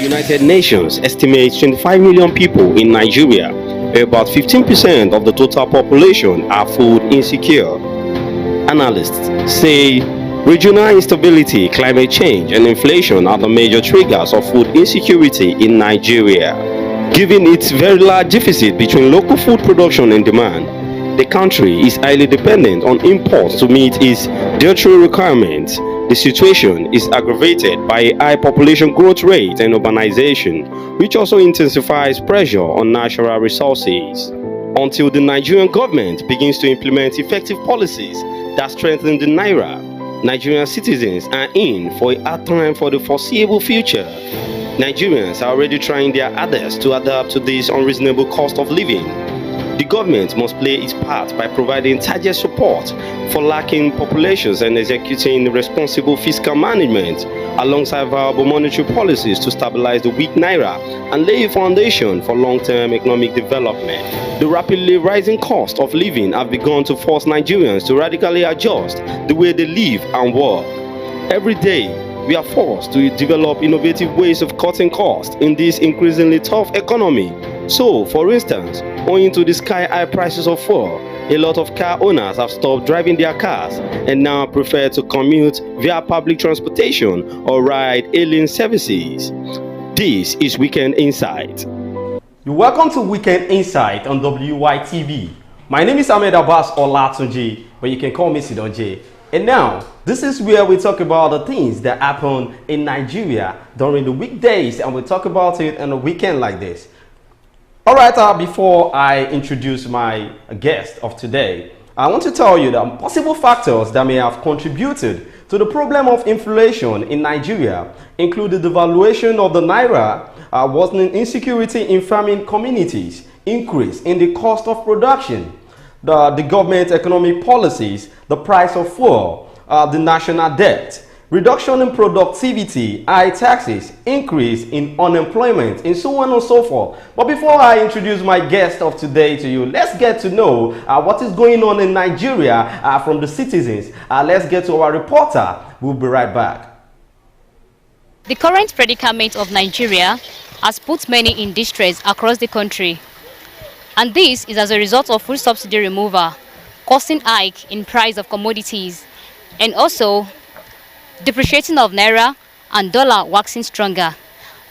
United Nations estimates 25 million people in Nigeria, about 15% of the total population, are food insecure. Analysts say regional instability, climate change, and inflation are the major triggers of food insecurity in Nigeria. Given its very large deficit between local food production and demand, the country is highly dependent on imports to meet its dietary requirements. The situation is aggravated by a high population growth rate and urbanization, which also intensifies pressure on natural resources. Until the Nigerian government begins to implement effective policies that strengthen the Naira, Nigerian citizens are in for a hard time for the foreseeable future. Nigerians are already trying their hardest to adapt to this unreasonable cost of living. The government must play its part by providing target support for lacking populations and executing responsible fiscal management alongside viable monetary policies to stabilize the weak naira and lay a foundation for long-term economic development. The rapidly rising cost of living have begun to force Nigerians to radically adjust the way they live and work. Every day, we are forced to develop innovative ways of cutting costs in this increasingly tough economy. So, for instance, owing to the sky-high prices of fuel, a lot of car owners have stopped driving their cars and now prefer to commute via public transportation or ride-hailing services. This is Weekend Insight. You're welcome to Weekend Insight on WYTV. My name is Ahmed Abbas Olatunji, but you can call me Sidonje. And now, this is where we talk about the things that happen in Nigeria during the weekdays, and we talk about it on a weekend like this. Alright, before I introduce my guest of today, I want to tell you that possible factors that may have contributed to the problem of inflation in Nigeria include the devaluation of the naira, worsening insecurity in farming communities, increase in the cost of production, the government economic policies, the price of fuel, the national debt, reduction in productivity, high taxes, increase in unemployment, and so on and so forth. But before I introduce my guest of today to you, let's get to know what is going on in Nigeria from the citizens. Let's get to our reporter. We'll be right back. The current predicament of Nigeria has put many in distress across the country. And this is as a result of food subsidy removal, costing hike in price of commodities, and also depreciating of naira and dollar waxing stronger.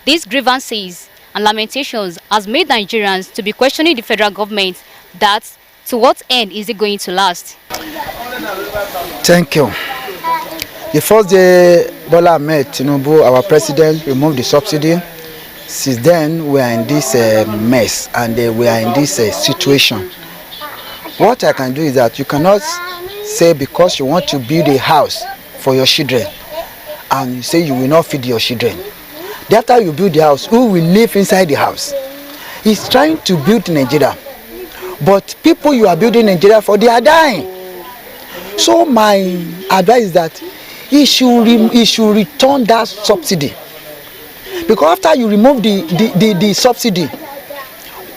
These grievances and lamentations has made Nigerians to be questioning the federal government that to what end is it going to last? Thank you. The first day Bola Ahmed Tinubu, our president, removed the subsidy. Since then, we are in this mess and we are in this situation. What I can do is that you cannot say because you want to build a house for your children and you say you will not feed your children. After you build the house, who will live inside the house? He's trying to build Nigeria, but people you are building Nigeria for, they are dying. So my advice is that he should return that subsidy. Because after you remove the subsidy,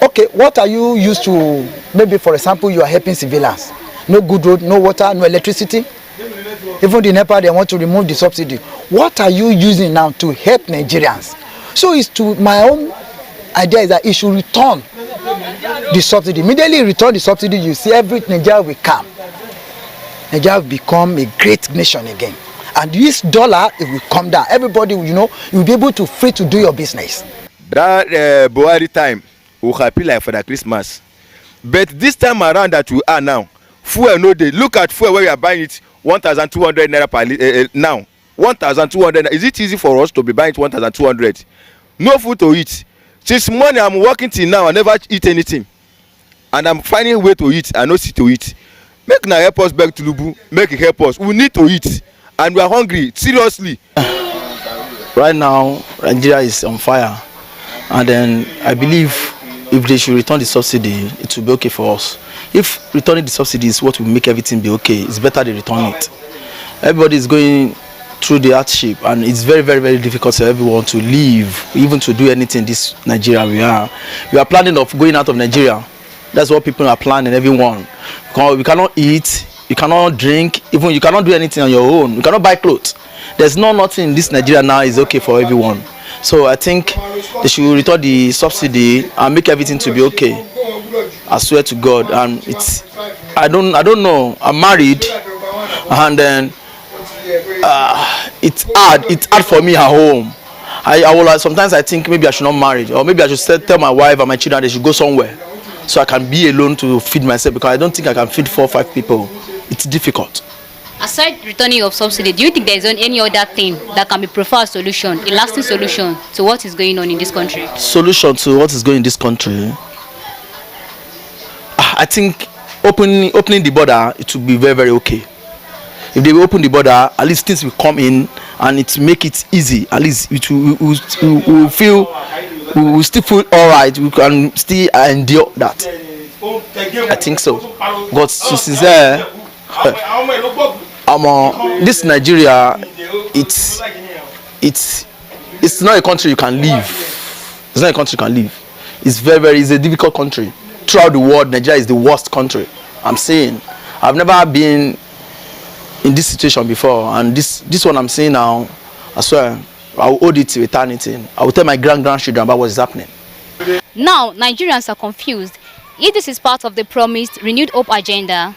okay, what are you used to? Maybe, for example, you are helping civilians. No good road, no water, no electricity. Even the NEPA, they want to remove the subsidy. What are you using now to help Nigerians? So it's to my own idea is that it should return the subsidy. Immediately return the subsidy, you see every Nigeria will come. Nigeria will become a great nation again. And this dollar, it will come down. Everybody, you'll be able to free to do your business. That Buhari time, we happy like for the Christmas. But this time around that we are now, fuel no day. Look at fuel where we are buying it 1,200 naira per now. 1,200. Is it easy for us to be buying it 1,200? No food to eat. Since morning I'm working till now, I never eat anything, and I'm finding a way to eat. I no see to eat. Make now help us back to Lubu. Make it help us. We need to eat. And we are hungry, seriously. Right now, Nigeria is on fire. And then I believe if they should return the subsidy, it will be okay for us. If returning the subsidy is what will make everything be okay, it's better they return it. Everybody is going through the hardship, and it's very, very, very difficult for everyone to live, even to do anything in this Nigeria we are planning of going out of Nigeria. That's what people are planning, everyone. We cannot eat. You cannot drink, even you cannot do anything on your own. You cannot buy clothes. There's nothing in this Nigeria now is okay for everyone. So I think they should return the subsidy and make everything to be okay. I swear to God. And I don't know. I'm married, and then it's hard for me at home. I will sometimes I think maybe I should not marry, or maybe I should tell my wife and my children they should go somewhere so I can be alone to feed myself, because I don't think I can feed 4 or 5 people. It's difficult. Aside returning of subsidy, do you think there is any other thing that can be preferred solution, a lasting solution to what is going on in this country? Solution to what is going in this country? I think opening the border, it will be very, very okay. If they open the border, at least things will come in and it make it easy. At least we will still feel all right. We can still endure that. I think so. But since there, this Nigeria, it's not a country you can live. It's not a country you can live. It's a difficult country. Throughout the world, Nigeria is the worst country. I'm saying, I've never been in this situation before, and this one I'm saying now, I swear, I will hold it to eternity. I will tell my grandchildren about what is happening. Now, Nigerians are confused. If this is part of the promised renewed hope agenda,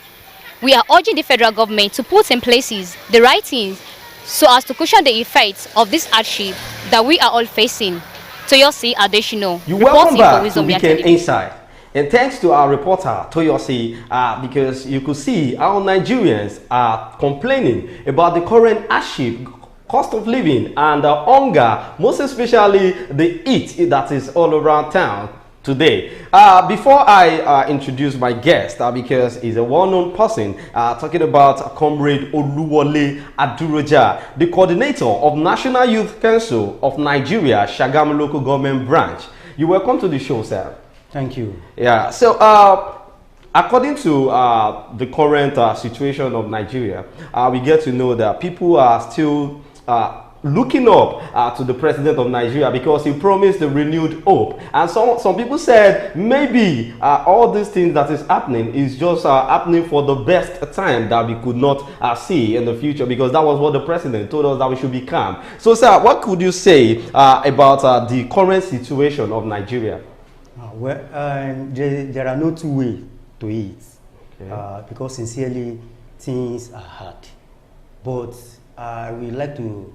we are urging the federal government to put in places the right things so as to cushion the effects of this hardship that we are all facing. Toyosi Adeshino. You welcome back to Weekend Insight. And thanks to our reporter, Toyosi, because you could see how Nigerians are complaining about the current hardship, cost of living, and hunger, most especially the heat that is all around town today. Before I introduce my guest, because he's a well-known person, talking about Comrade Oluwole Aduroja, the coordinator of National Youth Council of Nigeria, Shagamu Local Government Branch. You're welcome to the show, sir. Thank you. Yeah, so according to the current situation of Nigeria, we get to know that people are still looking up to the president of Nigeria because he promised a renewed hope. And some people said maybe all these things that is happening is just happening for the best time that we could not see in the future, because that was what the president told us, that we should be calm. So, sir, what could you say about the current situation of Nigeria? Well, there are no two ways to it, okay. Because sincerely things are hard. But I would like to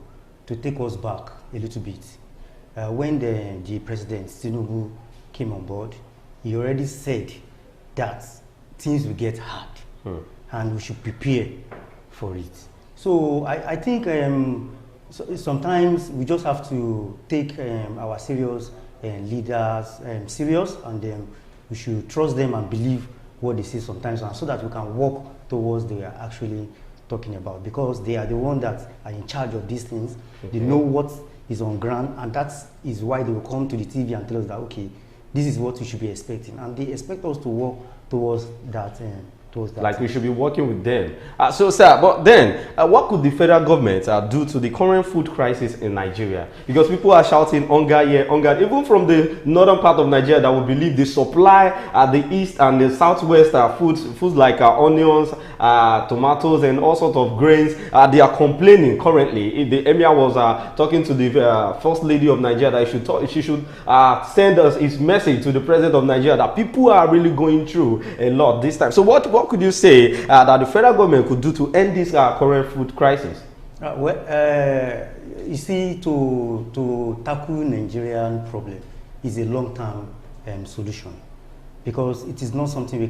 take us back a little bit. When the president Tinubu came on board, he already said that things will get hard, and we should prepare for it. So I think sometimes we just have to take our serious leaders serious, and we should trust them and believe what they say sometimes, and so that we can work towards what they are actually talking about, because they are the ones that are in charge of these things. They know what is on ground, and that is why they will come to the TV and tell us that, okay, this is what we should be expecting, and they expect us to work towards that. Like we should be working with them. So, sir, but then, what could the federal government do to the current food crisis in Nigeria? Because people are shouting hunger here, hunger. Even from the northern part of Nigeria, that we believe the supply at the east and the southwest foods like onions, tomatoes, and all sorts of grains. They are complaining currently. The emir was talking to the first lady of Nigeria that she should send us his message to the president of Nigeria that people are really going through a lot this time. So, what could you say that the federal government could do to end this current food crisis? You see, to tackle Nigerian problem is a long-term solution, because it is not something we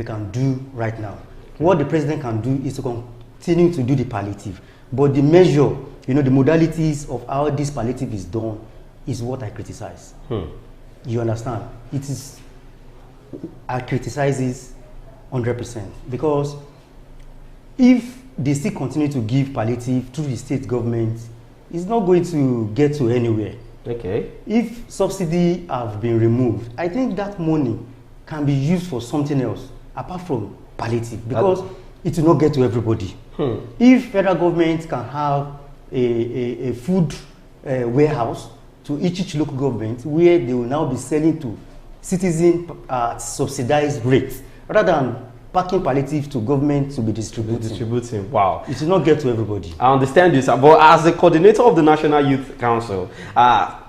can do right now. What the president can do is to continue to do the palliative, but the measure, the modalities of how this palliative is done is what I criticize. You understand? I criticize this 100%, because if they still continue to give palliative through the state government, it's not going to get to anywhere. Okay. If subsidy have been removed, I think that money can be used for something else apart from palliative, because it will not get to everybody. If federal government can have a food warehouse to each local government, where they will now be selling to citizens at subsidized rates, rather than packing palliative to government to be distributing. Wow. It will not get to everybody. I understand this, but as the coordinator of the National Youth Council,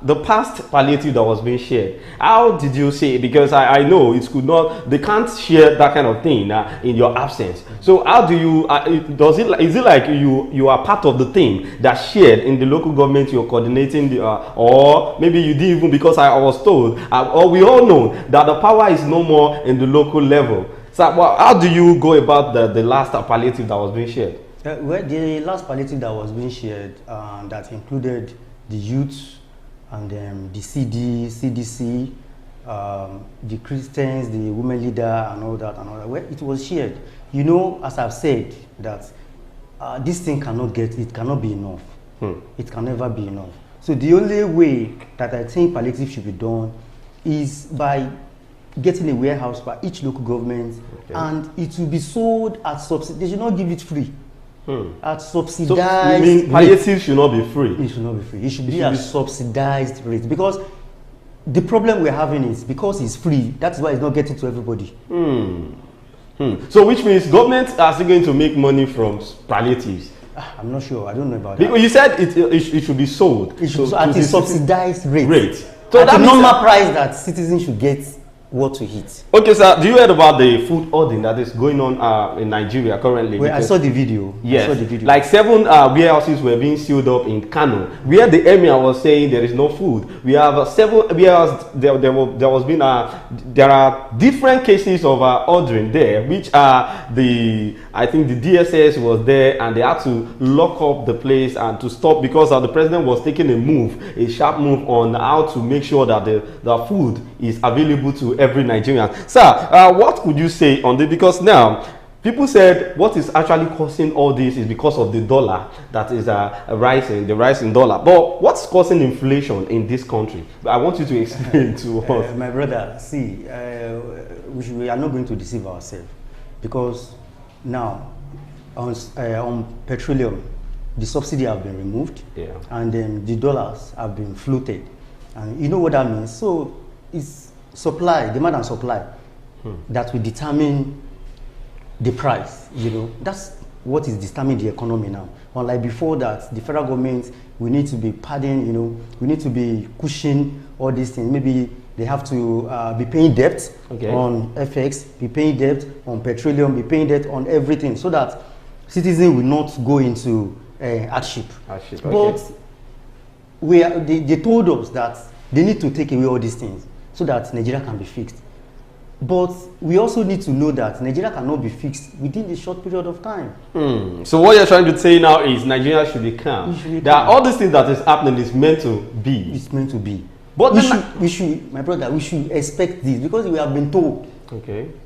the past palliative that was being shared, how did you say it? Because I know it could not, they can't share that kind of thing in your absence. So how do you, is it like you are part of the team that shared in the local government, you're coordinating, or maybe you didn't even, because I was told, or we all know that the power is no more in the local level. So how do you go about the last palliative that was being shared? Well, the last palliative that was being shared, that included the youth and the CDC, the Christians, the women leader, and all that, Well, it was shared. You know, as I've said, that this thing cannot be enough. It can never be enough. So the only way that I think palliative should be done is by getting a warehouse by each local government, and it will be sold at subsidy. They should not give it free. At subsidized. So you mean palliative should not be free? It should not be free. It should be at subsidized rate, because the problem we're having is because it's free. That's why it's not getting to everybody. So which means government are still going to make money from palliatives? I'm not sure. I don't know about that. Because you said it should be sold. It should at a subsidized rate. So at that the normal price that citizens should get what to eat. Okay, sir. Do you heard about the food hoarding that is going on in Nigeria currently? Well, I saw the video. Yes. I saw the video. Like 7 warehouses were being sealed up in Kano, where the emir was saying there is no food. We have 7 warehouses. There are different cases of ordering there, which are I think the DSS was there, and they had to lock up the place and to stop, because the president was taking a sharp move on how to make sure that the food is available to every Nigerian. Sir, what could you say on this? Because now people said what is actually causing all this is because of the dollar that is rising, the rising dollar. But what's causing inflation in this country? I want you to explain to us. My brother, see, we are not going to deceive ourselves, because now on petroleum, the subsidy have been removed, and then the dollars have been floated, and you know what that means. So it's demand and supply that will determine the price. You know, that's what is determining the economy now. Unlike before that, the federal government, we need to be padding, you know, we need to be cushioning all these things. Maybe they have to be paying debt on FX, be paying debt on petroleum, be paying debt on everything, so that citizens will not go into hardship. But they told us that they need to take away all these things so that Nigeria can be fixed. But we also need to know that Nigeria cannot be fixed within a short period of time. So what you're trying to say now is Nigeria should be calm. All these things that is happening is meant to be. It's meant to be. But we should, my brother, we should expect this, because we have been told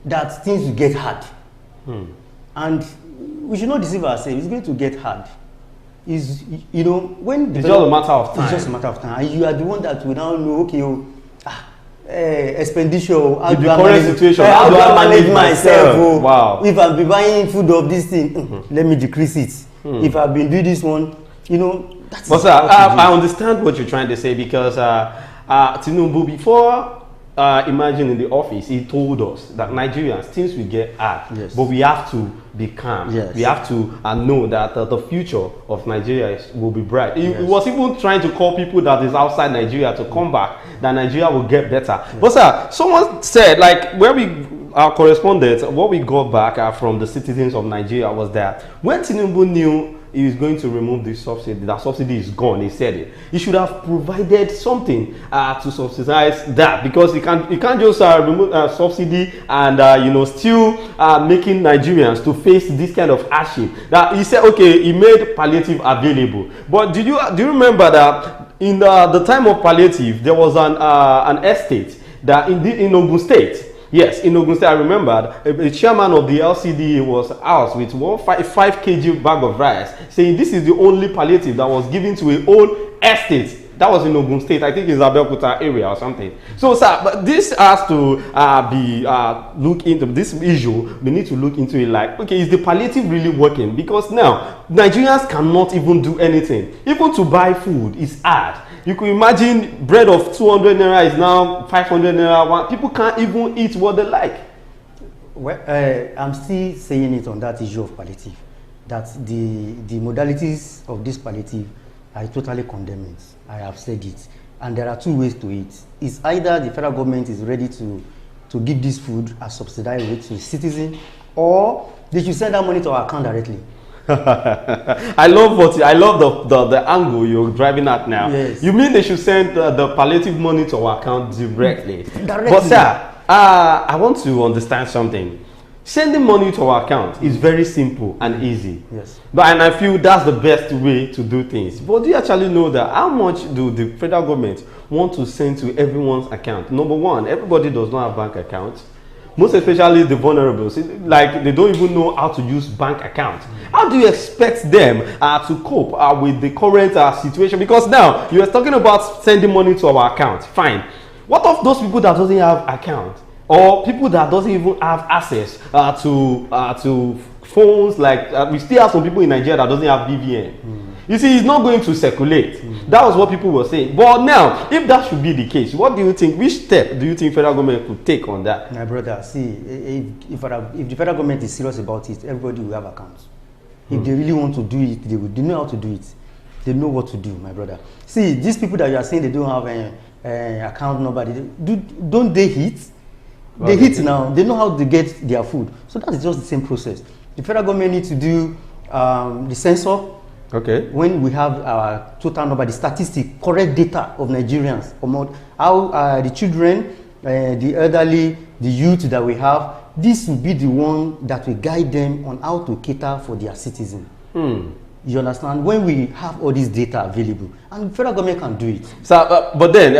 that things will get hard. And we should not deceive ourselves. It's going to get hard. It's just a matter of time. It's just a matter of time. And you are the one that will now know, expenditure, how do I manage myself? Wow. If I've been buying food of this thing, let me decrease it. If I've been doing this one, that's but sir, I understand what you're trying to say, because Tinubu, before imagine in the office, he told us that Nigerians, things will get hard, but we have to be calm. We have to know that the future of Nigeria will be bright. He was even trying to call people that is outside Nigeria to come back, that Nigeria will get better. But sir, someone said, like, our correspondent, what we got back from the citizens of Nigeria was that when Tinubu knew he is going to remove the subsidy, that subsidy is gone, he said it, he should have provided something to subsidize that, because he can't just remove subsidy and still making Nigerians to face this kind of hardship. That he said, okay, he made palliative available, but do you remember that in the time of palliative there was an estate that in Ogun State. Yes, in Ogun State, I remembered the chairman of the LCDA was out with 5 kg bag of rice, saying this is the only palliative that was given to a whole estate. That was in Ogun State. I think it's Abeokuta area or something. So, sir, but this has to look into this issue. We need to look into it, like, okay, is the palliative really working? Because now Nigerians cannot even do anything. Even to buy food is hard. You could imagine bread of 200 naira is now 500 naira. People can't even eat what they like. Well, I'm still saying it on that issue of palliative, that the modalities of this palliative, I totally condemn it. I have said it. And there are two ways to it. It's either the federal government is ready to give this food at subsidized rate to the citizen, or they should send that money to our account directly. I love the angle you're driving at now. Yes. You mean they should send the palliative money to our account directly? Directly. But sir, I want to understand something. Sending money to our account is very simple and easy. Yes. And I feel that's the best way to do things. But do you actually know that how much do the federal government want to send to everyone's account? Number one, everybody does not have bank accounts. Most especially the vulnerables, like they don't even know how to use bank accounts. How do you expect them to cope with the current situation? Because now you are talking about sending money to our account. Fine. What of those people that doesn't have account, or people that doesn't even have access to phones? Like we still have some people in Nigeria that doesn't have BVN. You see, it's not going to circulate. That was what people were saying. But now, if that should be the case, what do you think? Which step do you think federal government could take on that? My brother, see, if the federal government is serious about it, everybody will have accounts. If they really want to do it, they know how to do it. They know what to do, my brother. See, these people that you are saying they don't have an account number, don't they hit? They hit now. They know how to get their food. So that's just the same process. The federal government needs to do the census. Okay. When we have our total number, the statistic, correct data of Nigerians, how the children, the elderly, the youth that we have, this will be the one that will guide them on how to cater for their citizens. You understand? When we have all this data available, and the federal government can do it. So, but then,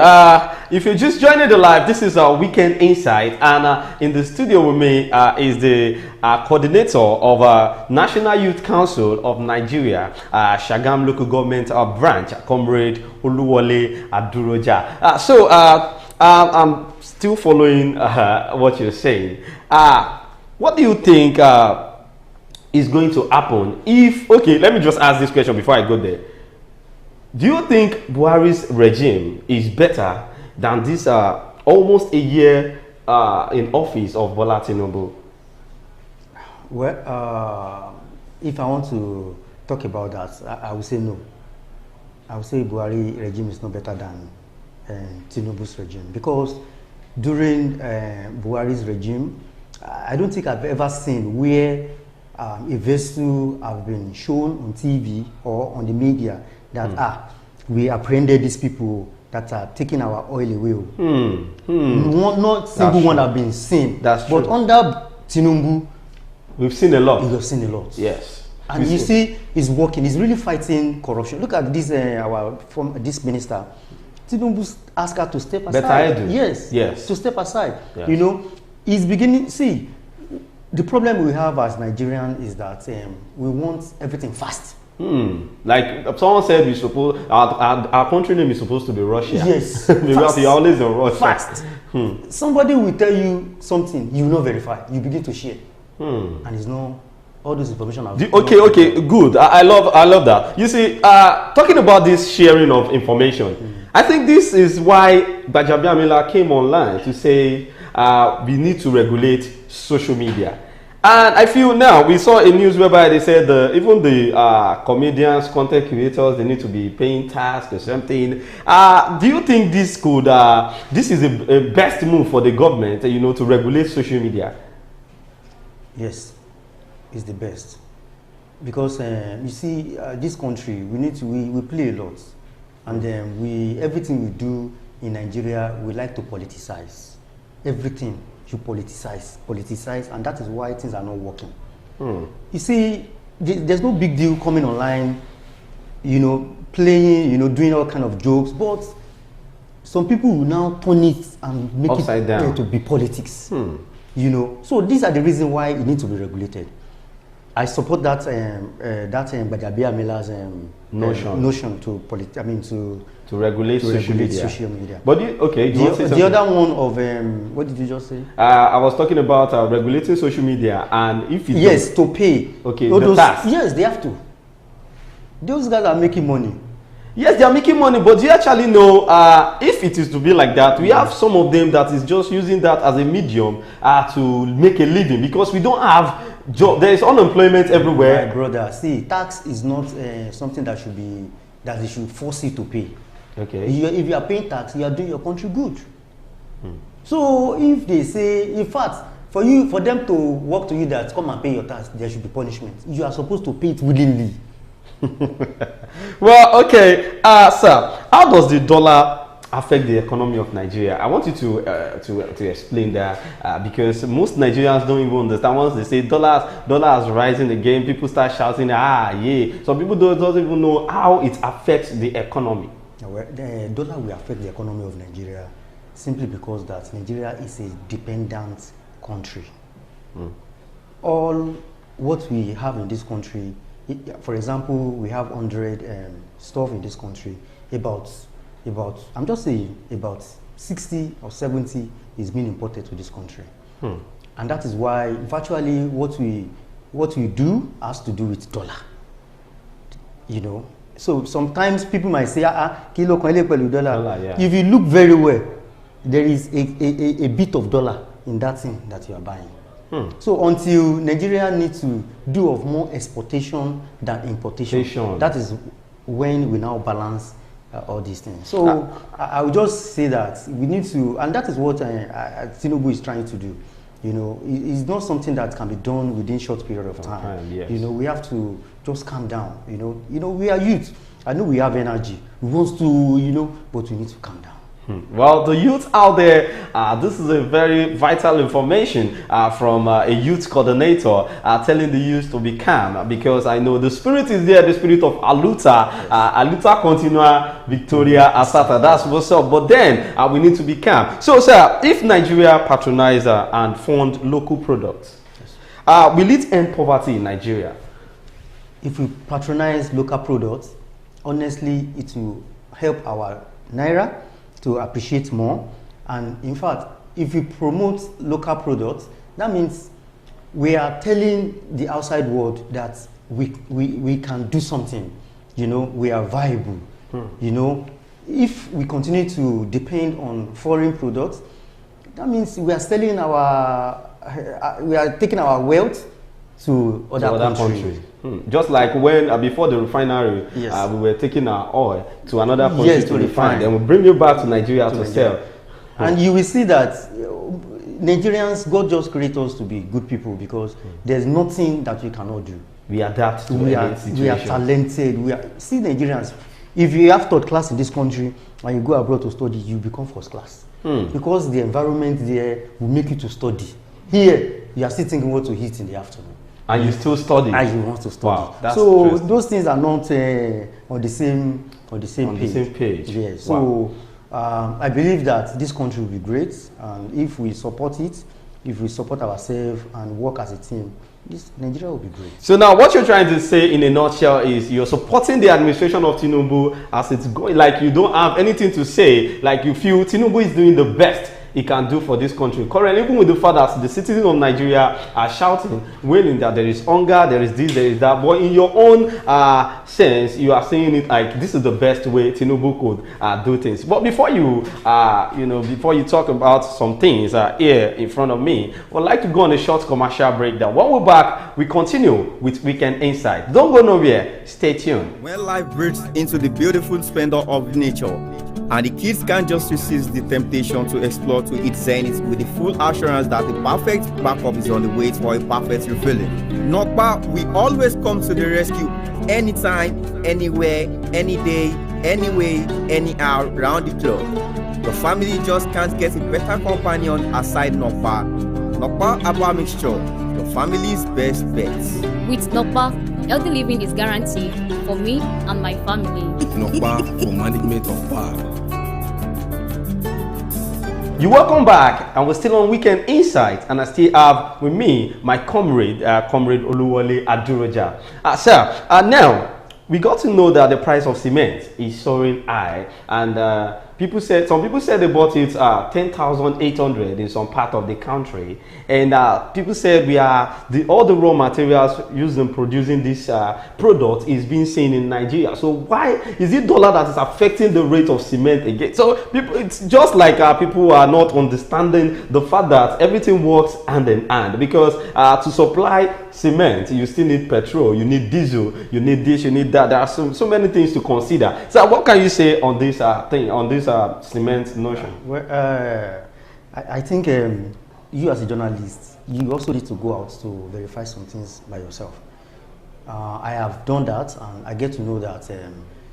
if you're just joining the live, this is our weekend insight, and in the studio with me is the coordinator of National Youth Council of Nigeria, Shagam Local Government Branch, Comrade Oluwole Aduroja. So, I'm still following what you're saying. What do you think is going to happen if, okay, let me just ask this question before I go there. Do you think Buhari's regime is better than this almost a year in office of Bola Tinubu? Well, if I want to talk about that, I would say no. I would say Buhari regime is not better than Tinubu's regime, because during Buhari's regime, I don't think I've ever seen where a vessel have been shown on TV or on the media that we apprehended these people that are taking our oil away. Not single one have been seen. That's true. But under Tinubu, we've seen a lot. We've seen a lot. Yes. And you see, he's working. He's really fighting corruption. Look at this this minister. Tinubu asked her to step aside. Better Yes. To step aside. Yes. You know, he's beginning. See, the problem we have as Nigerians is that we want everything fast. Like someone said, we suppose our country name is supposed to be Russia. Yes. Because you're always in Russia. Fast. Somebody will tell you something, you will not verify. You begin to share. And it's no, all this information. Okay, good. I love that. You see, talking about this sharing of information, I think this is why Gbajabiamila came online to say we need to regulate social media. And I feel now, we saw a news whereby they said even the comedians, content creators, they need to be paying tax or something. Do you think this could, this is a best move for the government, you know, to regulate social media? Yes, it's the best. Because you see, this country, we play a lot. And everything we do in Nigeria, we like to politicize. Everything. Politicize, and that is why things are not working. You see, there's no big deal coming online, you know, playing, you know, doing all kind of jokes, but some people will now turn it and make upside down to be politics. You know, so these are the reasons why it needs to be regulated. I support that Gbajabiamila's notion to regulate social media. But the other one of what did you just say? I was talking about regulating social media, and if it to pay. Okay, tax. Yes, they have to. Those guys are making money. Yes, they are making money, but do you actually know if it is to be like that, we have some of them that is just using that as a medium to make a living, because we don't have job. There is unemployment everywhere. My brother, see, tax is not something that they should force you to pay. Okay. If you are paying tax, you are doing your country good. So if they say, in fact, for them to work to you that come and pay your tax, there should be punishment. You are supposed to pay it willingly. Well, okay, sir, how does the dollar affect the economy of Nigeria? I want you to explain that because most Nigerians don't even understand. Once they say dollar is rising again, people start shouting, yeah. Some people don't even know how it affects the economy. Well, the dollar will affect the economy of Nigeria simply because that Nigeria is a dependent country. All what we have in this country, for example, we have 100 stuff in this country. About I'm just saying about 60 or 70 is being imported to this country, and that is why virtually what we do has to do with dollar. You know, so sometimes people might say, kilo kan ele pẹ̀lú dollar. Yeah. If you look very well, there is a bit of dollar in that thing that you are buying. So until Nigeria needs to do of more exportation than importation, that is when we now balance all these things. So I would just say that we need to, and that is what Tinubu is trying to do. You know, it's not something that can be done within short period of time. Yes. You know, we have to just calm down. You know, we are youth. I know we have energy. We want to, but we need to calm down. Well, the youth out there, this is a very vital information from a youth coordinator telling the youth to be calm, because I know the spirit is there, the spirit of Aluta, Aluta Continua Victoria Asata. That's what's up. But then we need to be calm. So, sir, if Nigeria patronize and fund local products, will it end poverty in Nigeria? If we patronize local products, honestly, it will help our Naira to appreciate more. And in fact, if we promote local products, that means we are telling the outside world that we can do something. You know, we are viable. You know, if we continue to depend on foreign products, that means we are selling we are taking our wealth to other countries. Just like when before the refinery, we were taking our oil to another country to refine, then we bring it back to Nigeria to sell. And you will see that Nigerians, God just created us to be good people, because there's nothing that we cannot do. We adapt to we are talented. See, Nigerians, if you have third class in this country and you go abroad to study, you become first class. Because the environment there will make you to study. Here, you are still thinking what to eat in the afternoon. And you still study. And you want to study. Wow, that's so interesting. those things are not on the same page. Yes. Wow. So I believe that this country will be great, and if we support it, if we support ourselves and work as a team, this Nigeria will be great. So now what you're trying to say in a nutshell is you're supporting the administration of Tinubu as it's going, like you don't have anything to say, like you feel Tinubu is doing the best he can do for this country. Currently, even with the fact that the citizens of Nigeria are shouting, wailing that there is hunger, there is this, there is that, but in your own sense, you are saying it like this is the best way Tinubu could do things. But before you, before you talk about some things here in front of me, I'd like to go on a short commercial breakdown. When we're back, we continue with Weekend Insight. Don't go nowhere. Stay tuned. When life breaks into the beautiful splendor of nature, and the kids can't just resist the temptation to explore to its zenith with the full assurance that the perfect backup is on the way for a perfect refilling. Nokpa, we always come to the rescue anytime, anywhere, any day, anyway, anyhow, round the clock. Your family just can't get a better companion aside Nokpa. Nokpa Abba Mixture, your family's best bet. With Nokpa, healthy living is guaranteed for me and my family. Nokpa for management of power. You're welcome back, and we're still on Weekend Insight, and I still have with me my comrade Oluwole Aduroja. Sir, now we got to know that the price of cement is soaring high, and some people said they bought it 10,800 in some part of the country, and people said all the raw materials used in producing this product is being seen in Nigeria. So why is it dollar that is affecting the rate of cement again? So it's just like people are not understanding the fact that everything works hand in hand, because to supply cement you still need petrol, you need diesel, you need this, you need that. There are so many things to consider. So what can you say on this cement notion? I think you as a journalist, you also need to go out to verify some things by yourself. I have done that, and I get to know that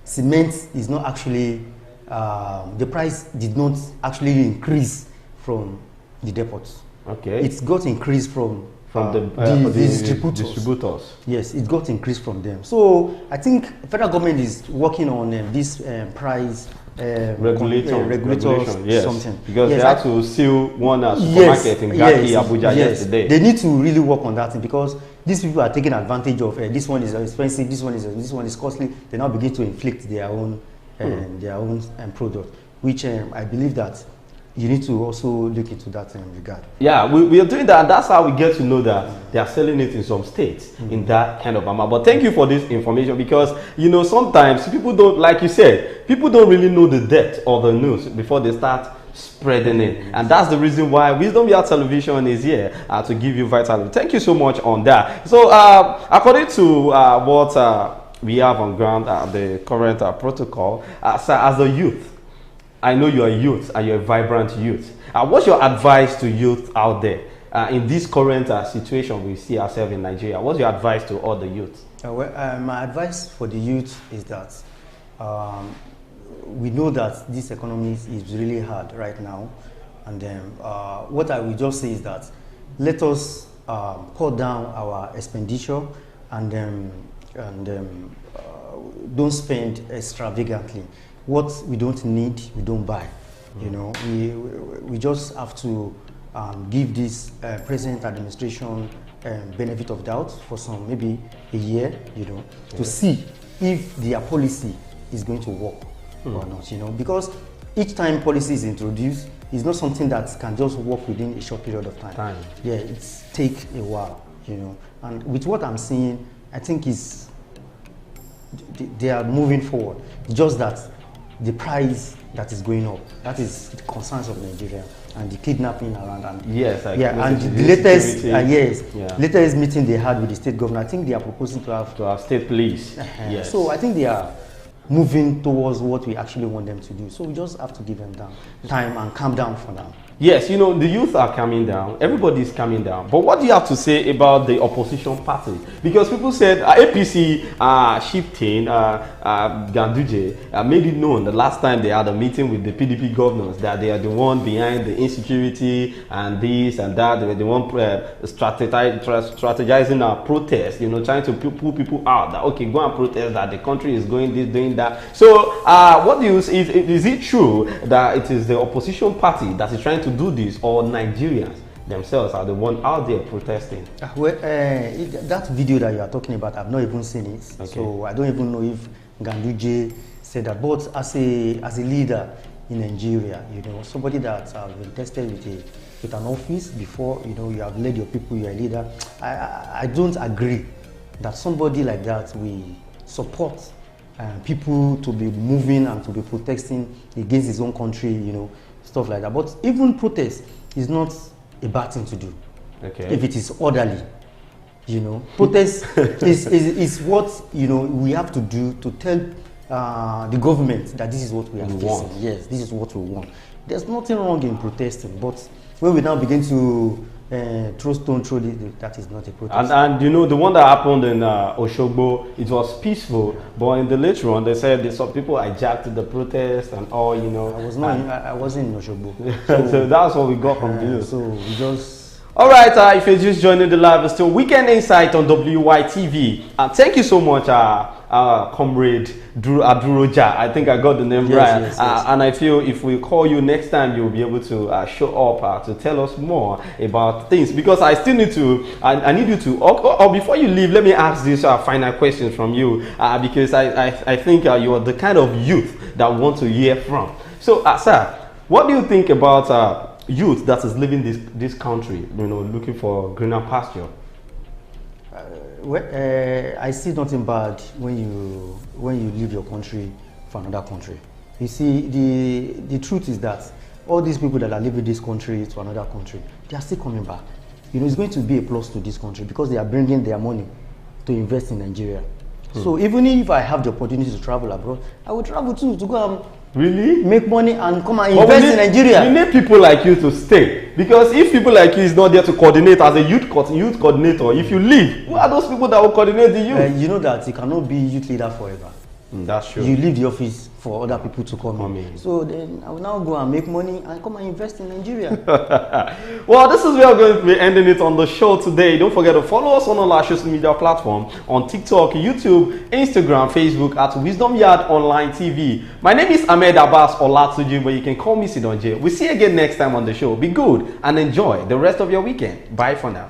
cement is not actually, the price did not actually increase from the depots. Okay. It got increased from the distributors. Yes, it got increased from them. So I think federal government is working on this price regulators, yes. something. Because yes, they had to seal one supermarket in Gaki, Abuja yesterday. They need to really work on that thing, because these people are taking advantage of this one is expensive, this one is costly. They now begin to inflict their own product, which I believe that you need to also look into that regard. Yeah, we are doing that, and that's how we get to know that they are selling it in some states in that kind of amount. But thank you for this information, because sometimes people don't, like you said, people don't really know the depth of the news before they start spreading it, and that's the reason why Wisdom Yard Television is here to give you vital. Thank you so much on that. So according to what we have on ground, the current protocol, so as a youth, I know you're a youth and you're a vibrant youth. What's your advice to youth out there in this current situation we see ourselves in Nigeria? What's your advice to all the youth? My advice for the youth is that we know that this economy is really hard right now, and what I will just say is that let us cut down our expenditure and don't spend extravagantly. What we don't need, we don't buy. We just have to give this present administration benefit of doubt for maybe a year, to see if their policy is going to work or not. Because each time policy is introduced, it's not something that can just work within a short period of time. Yeah, it's take a while, And with what I'm seeing, I think they are moving forward. Just that the price that is going up, that is the concerns of Nigeria, and the kidnapping around. And the latest meeting they had with the state governor, I think they are proposing to have state police. Yes. So I think they are moving towards what we actually want them to do. So we just have to give them time and calm down for now. Yes, the youth are calming down. Everybody is calming down. But what do you have to say about the opposition party? Because people said APC shifting, Ganduje made it known the last time they had a meeting with the PDP governors that they are the one behind the insecurity and this and that. They were the one strategizing our protest, trying to pull people out that, okay, go and protest, that the country is going this, doing that. So what do you say? Is it true that it is the opposition party that is trying to do this, or Nigerians themselves are the one out there protesting? That video that you are talking about, I've not even seen it. Okay. So I don't even know if Ganduje said that. But as a leader in Nigeria, somebody that has been tested with an office before, you have led your people, you're a leader. I don't agree that somebody like that will support people to be moving and to be protesting against his own country, stuff like that. But even protest is not a bad thing to do. Okay. If it is orderly, protest is what we have to do to tell the government that this is what we are facing. Yes, this is what we want. There's nothing wrong in protesting, but when we now begin to throw stone through that is not a protest. And the one that happened in Oshogbo, it was peaceful, but in the later on they said some people hijacked the protest and all. I wasn't in Oshogbo. So that's what we got from the news. So we just. All right, if you're just joining the live, it's still Weekend Insight on WYTV. Thank you so much, comrade Aduroja. I think I got the name right. Yes. And I feel if we call you next time, you'll be able to show up to tell us more about things. Because I still need to, I need you to, or before you leave, let me ask this final question from you. Because I think you are the kind of youth that we want to hear from. So, sir, what do you think about youth that is leaving this country, looking for greener pasture? Well, I see nothing bad when you leave your country for another country. You see, the truth is that all these people that are leaving this country to another country, they are still coming back. It's going to be a plus to this country because they are bringing their money to invest in Nigeria. So even if I have the opportunity to travel abroad, I will travel too to go and really make money and come and invest in Nigeria. We need people like you to stay, because if people like you is not there to coordinate as a youth coordinator, if you leave, who are those people that will coordinate the youth? You know that you cannot be youth leader forever. That's true. You leave the office for other people to come in. So then I will now go and make money and come and invest in Nigeria. Well, this is where we're going to be ending it on the show today. Don't forget to follow us on all our social media platforms on TikTok, YouTube, Instagram, Facebook at Wisdom Yard Online TV. My name is Ahmed Abbas Olatuju, but you can call me Sidonje. We'll see you again next time on the show. Be good and enjoy the rest of your weekend. Bye for now.